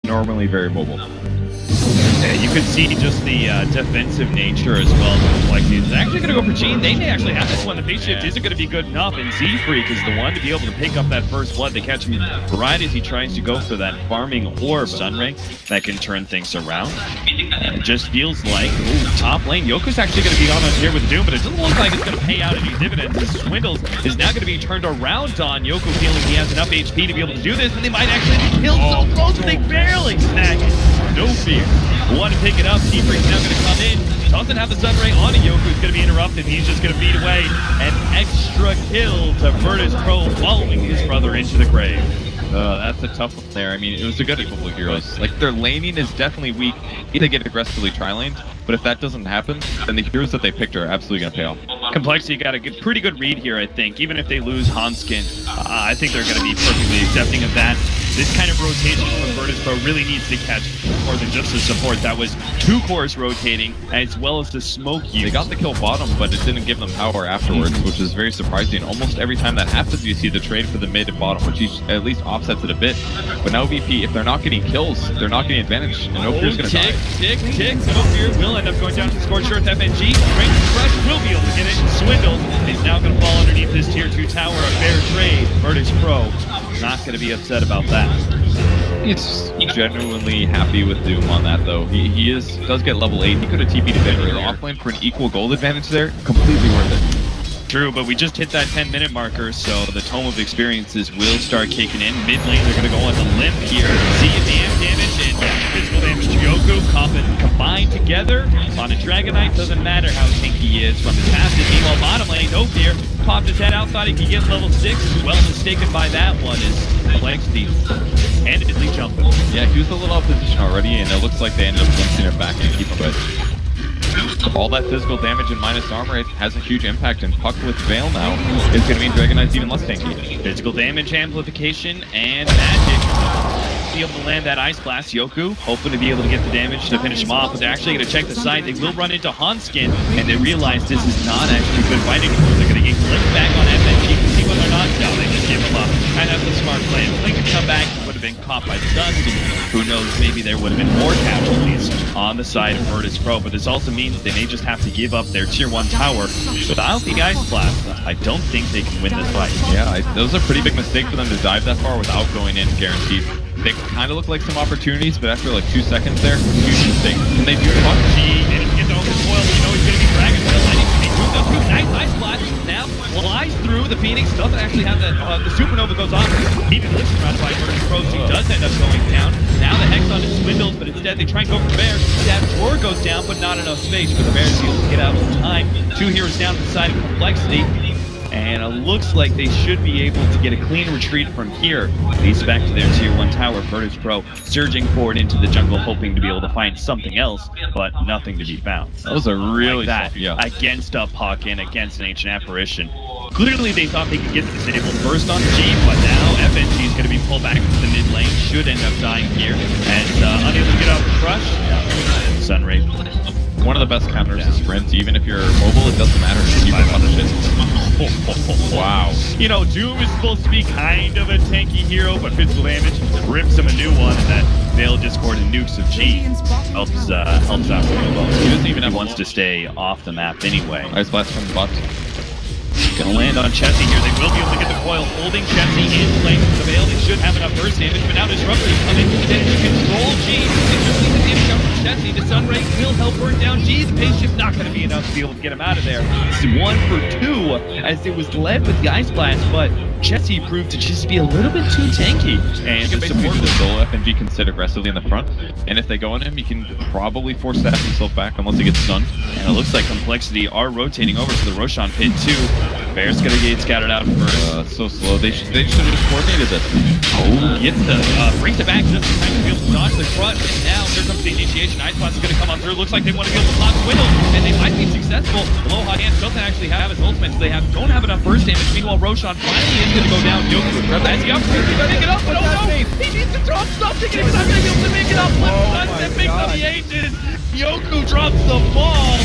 normally very mobile. Yeah, you could see just the defensive nature as well. Like, he's actually going to go for Gene. They may actually have this one. The phase shift isn't going to be good enough, and Z-Freak is the one to be able to pick up that first blood. They catch him right as he tries to go for that farming orb Sunray that can turn things around. And it just feels like, top lane, Yoko's actually going to be on here with Doom, but it doesn't look like it's going to pay out any dividends. As Swindles is now going to be turned around on Yoko, feeling he has enough HP to be able to do this, and they might actually be killed so close, they barely snag it. No fear. Want to pick it up. Z-Freak's now going to come in. Doesn't have the Sunray on it. Yoko's going to be interrupted. He's just going to beat away. An extra kill to Virtus Pro, following his brother into the grave. That's a tough one there. I mean, it was a good capable heroes. Like, their laning is definitely weak. They get aggressively tri-laned, but if that doesn't happen, then the heroes that they picked are absolutely going to pay off. CompLexity got a pretty good read here, I think. Even if they lose Hanskin, I think they're going to be perfectly accepting of that. This kind of rotation from Virtus Pro really needs to catch more than just the support. That was 2 cores rotating, as well as the smoke use. They got the kill bottom, but it didn't give them power afterwards, which is very surprising. Almost every time that happens, you see the trade for the mid and bottom, which at least offsets it a bit. But now VP, if they're not getting kills, they're not getting advantage, and No Fear's going to die. Tick. No Fear will end up going down to the scorched earth. FNG, Range Crush will be able to get it. Swindle is now going to fall underneath this tier 2 tower. A fair trade. Virtus Pro not going to be upset about that. He's genuinely happy with Doom on that, though. He does get level 8. He could have TP'd a bit earlier offlane for an equal gold advantage there. Completely worth it. True, but we just hit that 10-minute marker, so the Tome of Experiences will start kicking in. Mid lane, they're going to go on the limp here. See damage and physical damage to Yoku. Combined together on a Dragonite. Doesn't matter how tanky he is from his passive. Meanwhile, bottom lane, No Fear popped his head out, thought he could get level 6. Well mistaken by that one is CompLexity. Handedly jumping. Yeah, he was a little out of position already, and it looks like they ended up glimpsing it back and keep him. All that physical damage and minus armor, it has a huge impact, and Puck with Veil now is going to mean Dragonite's even less tanky. Physical damage, amplification, and magic. Be able to land that Ice Blast. Yoku hoping to be able to get the damage to finish him off, but they're actually going to check the side. They will run into Hanskin, and they realize this is not actually good fighting anymore. They're going to get clipped back on FNG to see whether or not. No, they just give him up. Kind of a smart play. If they could come back, he would have been caught by the Suns. Who knows, maybe there would have been more casualties on the side of Virtus Pro, but this also means they may just have to give up their tier 1 tower without the Ice Blast. I don't think they can win this fight. Yeah, those are a pretty big mistake for them to dive that far without going in guaranteed. They kind of look like some opportunities, but after like 2 seconds there, huge mistake. And they do Puck. He didn't get the open foil, you know he's going to be Dragon Tail. I need to be moved up. Nice Ice Blast. Now flies through. The Phoenix doesn't actually have that. The Supernova goes off. Even lives surrounded by Virtus Pro. She does end up going down. Now the Hex on his Swindles, but instead they try and go for Bear. That Roar goes down, but not enough space for the Bears to be able to get out in time. 2 heroes down to the side of CompLexity. And it looks like they should be able to get a clean retreat from here. Leads back to their tier 1 tower. Virtus Pro surging forward into the jungle, hoping to be able to find something else, but nothing to be found. That was a really like that against a Puck and against an Ancient Apparition. Clearly they thought they could get the disable first on G, but now FNG is going to be pulled back into the mid lane. Should end up dying here, and unable to get out of the crush. Sunray. One of the best counters is sprint. Even if you're mobile, it doesn't matter. You can punish it. Wow. You know, Doom is supposed to be kind of a tanky hero, but physical damage rips him a new one, and that Veil Discord and nukes of G helps out really well. He doesn't even wants to stay off the map anyway. Ice Blast from the bot. Gonna land on Chessie here. They will be able to get the coil, holding Chessie in lane for the Veil. They should have enough burst damage, but now Disruptor is coming. Then to control G. They just need the damage out from Chessie. The Sunray will help burn down G. The pace shift not gonna be enough to be able to get him out of there. It's 1 for 2 as it was led with the Ice Blast, but Chessie proved to just be a little bit too tanky. And the support of the solo FNG can sit aggressively in the front, and if they go on him, he can probably force that himself back unless he gets stunned. And it looks like CompLexity are rotating over to the Roshan pit too. Bear's gonna get scattered out first. So slow. They should have just coordinated this. Oh, gets the brings it back just in time to be able to dodge the crush. And now here comes the initiation. Ice Blast is gonna come on through. Looks like they want to be able to block Swindle, and they might be successful. Aloha Hands doesn't actually have his ultimate, so they don't have enough burst damage. Meanwhile, Roshan finally is gonna go down. Yoku would grab that. He's gonna make it up, but oh no! He needs to drop something, and he's not gonna be able to make it up. That picks up the ages. Yoku drops the ball.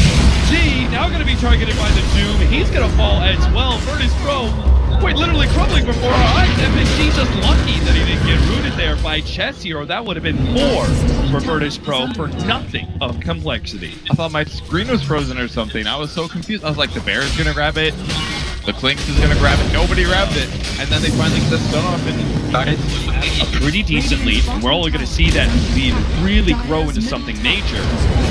G now gonna be targeted by the Doom. He's gonna fall as well. Virtus Pro Wait, literally crumbling before our eyes. FNG just lucky that he didn't get rooted there by Chess here, or that would have been more for Virtus Pro for nothing of CompLexity. I thought my screen was frozen or something. I was so confused. I was like, the bear is gonna grab it. The Clinks is gonna grab it. Nobody grabbed it. And then they finally get the stun off and died. A pretty decent lead. We're only going to see that lead really grow into something major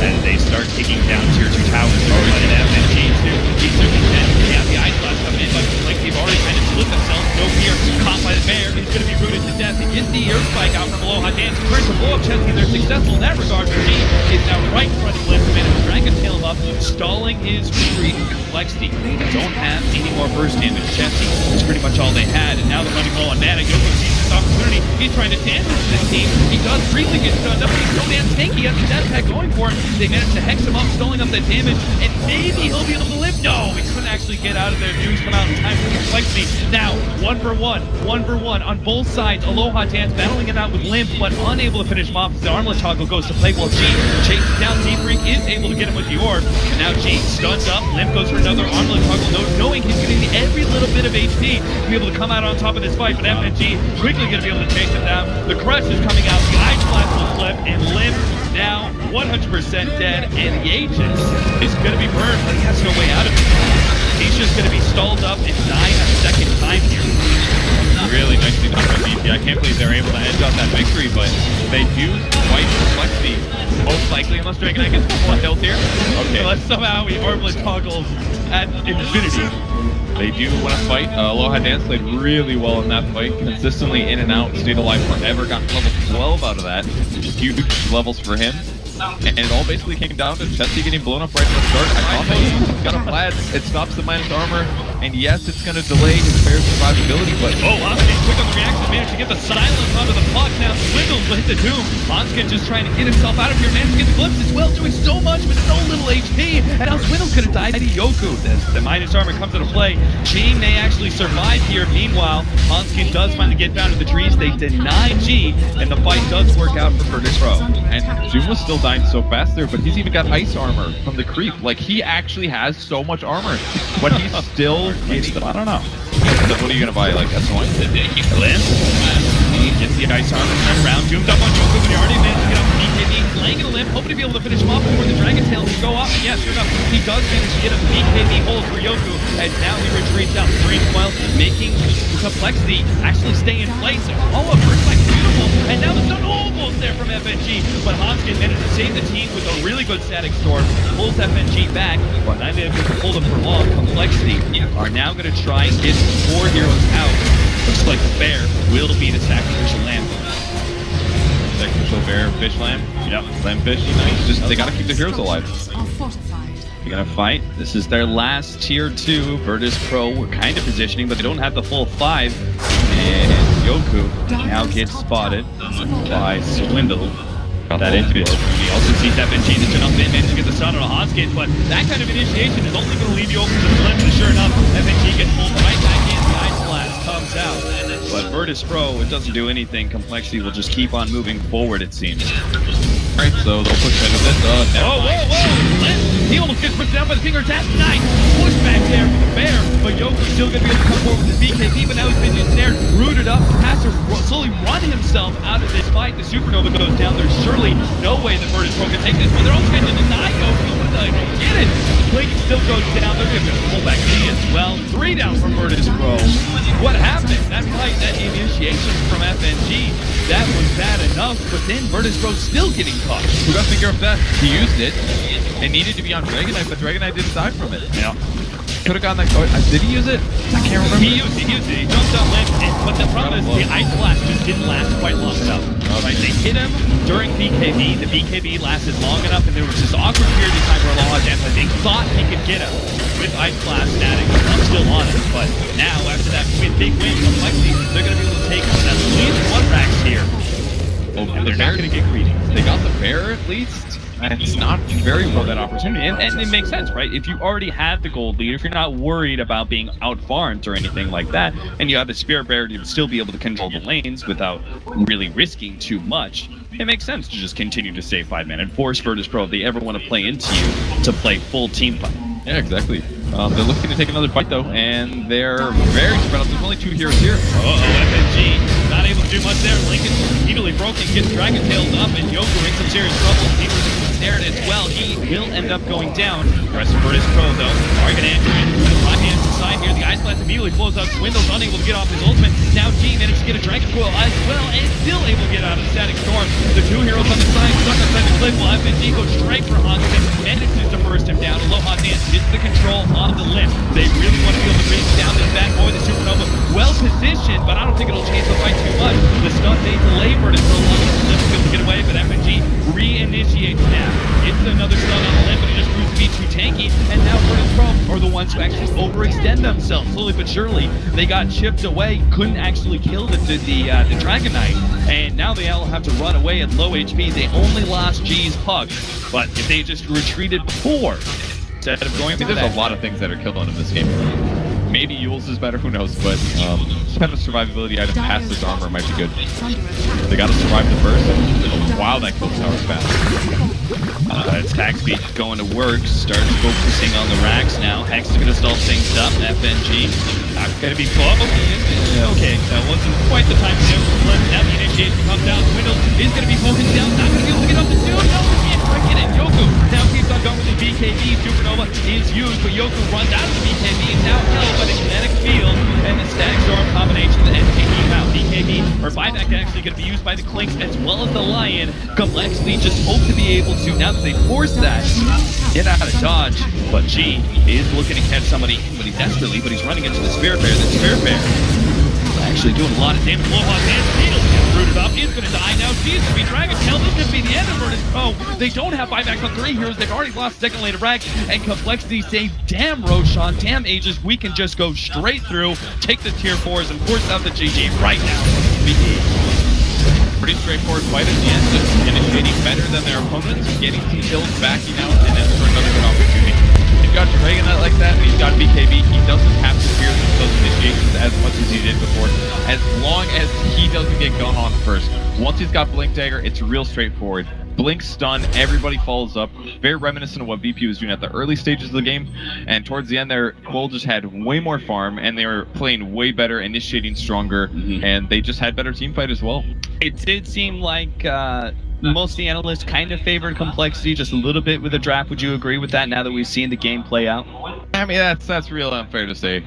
as they start taking down tier 2 towers. They're going to FNG too. He's looking at the ice blast coming in, but like they've already kind of split themselves. No fear. Caught by the bear. He's going to be rooted to death. He gets the air spike out from below. Hot Dance turns to blow up Chesky. They're successful in that regard. G is now right in front of Limp and is trying to tail him up, stalling his retreat. CompLexity don't have any more burst damage. Chesky is pretty much all they had, and now they're running low on mana. Yoko sees this opportunity. He's trying to damage this team. He does briefly get stunned up, but he's so damn tanky. He has the death pack going for him. They managed to hex him up, stalling up that damage, and maybe he'll be able to live. No, he couldn't actually get out of there. News come out in time for CompLexity. Now, one for one on both sides. Aloha Dance battling it out with Limp, but unable to finish him off as the armlet toggle goes to play. While G chases down Z-Freak, is able to get him with the orb. And now G stuns up. Limp goes for another armlet toggle, knowing he's getting every little bit of HP to be able to come out on top of this fight. But FNG quickly going to be able to chase him down. The crush is coming out. The ice blast will flip, and Limp now 100% dead. And the Aegis is going to be burned, but he has no way out of it. He's just going to be stalled up and die a second time here. Really nicely done by VP. I can't believe they're able to edge out that victory, but they do wipe CompLexity. Most likely, unless Dragon Knight gets one health here. Okay. Unless somehow he armlet toggles at infinity. They do want to fight. Aloha Dance played really well in that fight. Consistently in and out. Stayed alive forever. Got level 12 out of that. Huge levels for him. And it all basically came down to Chesky getting blown up right at the start. I thought he got a Vlad. It stops the minus armor. And yes, it's going to delay his fair survivability, but... Oh, Hanskin quick on the reaction, managed to get the silence onto the puck. Now Swindles will hit the doom. Hanskin just trying to get himself out of here. Managed to get the glimpse as well, doing so much with so little HP. And now Swindles could have died to Yoku. The minus armor comes into play. G may actually survive here. Meanwhile, Hanskin does finally get down to the trees. They deny G, and the fight does work out for Virtus Pro. And Zoom was still dying so fast there, but he's even got ice armor from the creep. Like, he actually has so much armor, but he's still getting... I don't know. So what are you going to buy, like, S1? Limp. He gets the ice armor, turn around, doomed up on Yoku, but he already managed to get up BKB, laying in a Limp, hoping to be able to finish him off before the Dragon Tail can go off. And yeah, sure enough, he does manage to get a BKB hold for Yoku, and now he retreats out 3-12, making CompLexity actually stay in place. Oh, a first like beautiful, and now the stun almost there from FNG, but Hanskin managed to save the team with a really good static storm, pulls FNG back, but not able to hold him for long. CompLexity are now going to try and get 4 heroes out. Looks like the bear will be the sacrificial lamb. Sacrificial bear, fish lamb? Yep. Lamb fish, you know, just, they got to keep the heroes alive. They're going to fight. This is their last tier 2. Virtus Pro were kind of positioning, but they don't have the full 5. And Yoku now gets spotted by Swindle. That initiation. He also sees FNG that's enough in, managed to get the stun on a Hanskin, but that kind of initiation is only going to leave you open to the limb, and sure enough, FNG gets pulled right back in, the ice blast comes out. But Virtus Pro, it doesn't do anything. CompLexity will just keep on moving forward, it seems. Alright, so they'll push into this. Whoa! He almost gets pushed down by the finger tap. Nice push back there for the bear, but Yoku's still going to be able to come forward with his BKB, but now he's been ensnared, rooted up. Has to slowly run himself out of this fight. The Supernova goes down. There's surely no way that Virtus Pro can take this, but they're also going to deny Yoku. I don't get it. Blake still goes down. They're going to pull back D as well. 3 down from Virtus Pro. What happened? That fight, that initiation from FNG, that was bad enough, but then Virtus Pro still getting caught. We got to figure out that he used it. It needed to be on Dragon Knight, but Dragon Knight didn't die from it. Yeah. Could have gotten that. Did he use it? I can't remember. He used it. He jumped up, went, but the problem is the ice blast just didn't last quite long enough. Right? They hit him during BKB. The BKB lasted long enough, and there was this awkward period of time where Aloha Dance, I think, thought he could get him with ice blast static. I'm still on it, but now after that big win, CompLexity, they're going to be able to take at least 1 Rax here. Oh, And they're not going to get greedy. They got the bear at least. And it's not very well that opportunity. And it makes sense, right? If you already have the gold lead, if you're not worried about being out-farmed or anything like that, and you have the Spirit Bear to still be able to control the lanes without really risking too much, it makes sense to just continue to save 5 men and force Virtus Pro if they ever want to play into you to play full team fight. Yeah, exactly. They're looking to take another fight though, and they're very spread out. There's only 2 heroes here. FNG not able to do much there. Lincoln immediately broken, gets Dragon Tailed up, and Yoko in some serious trouble. He's snared as well. He will end up going down. Pressing for his pro though. Target Andrew into the right hand side here. The Ice Blast immediately flows out his windows, unable to get off his ultimate. Now G managed to get a Dragon Coil as well, and still able to get out of Static Storm. The 2 heroes on the side stuck outside the cliff while FNG goes straight for Hansen. Manages to burst him down. Aloha Dance gets the control on the limb. They really want to be able to bring down this bad boy, the Supernova. Well positioned, but I don't think it'll change the fight too much. The stun they delabored until long as the limb to get away, but FNG re-initiates now. Gets another stun on the limb, but it just proves to be too tanky. And now Virtus Pro are the ones who actually overextend themselves. Slowly but surely, they got chipped away, couldn't actually kill the Dragon Knight. And now they all have to run away at low HP. They only lost G's puck, but if they just retreated before, instead of going There's a lot of things that are killing in this game. Maybe Yule's is better, who knows, but some kind of survivability item past this armor might be good. They gotta survive the first, and wow, that kill tower's fast. Attack speed going to work, starts focusing on the racks now. Hex is gonna stall things up, FNG. Not gonna be caught. Okay, that wasn't quite the time to now the initiation comes down, Windows is gonna be focused down, not gonna be able to get up the two, no, he can't quite get it. Yoku now keeps on going with the BKB, Supernova is used, but Yoku runs out of the BKB, and now held by the kinetic field, and the Static Storm combination, and taking him out. BKB, or buyback actually gonna be used by the Clinks as well as the Lion. CompLexity just hope to be able to, now that they force that, get out of dodge, but G is looking to catch somebody desperately, but he's running into the Spirit Bear. The Spirit Bear actually doing a lot of damage. Aloha Dance Needles gets rooted up. He's going to die now. G's going to be Dragon Tail. This could be the end of Virtus Pro. They don't have buybacks on 3 heroes. They've already lost second lane of Rag. And CompLexity say, damn Roshan, damn Aegis, we can just go straight through, take the tier 4s, and force out the GG right now. Pretty straightforward fight at the end, just initiating better than their opponents, getting some kills, backing out, and then for another good opportunity. You've got Dragon Knight like that, and he's got BKB. He doesn't have to fear those initiations as much as he did before, as long as he doesn't get gone on first. Once he's got Blink Dagger, it's real straightforward. Blink stun, everybody follows up. Very reminiscent of what VP was doing at the early stages of the game. And towards the end there, Quoll just had way more farm, and they were playing way better, initiating stronger, and they just had better team fight as well. It did seem like most of the analysts kind of favored CompLexity just a little bit with the draft. Would you agree with that now that we've seen the game play out? I mean, that's real unfair to say.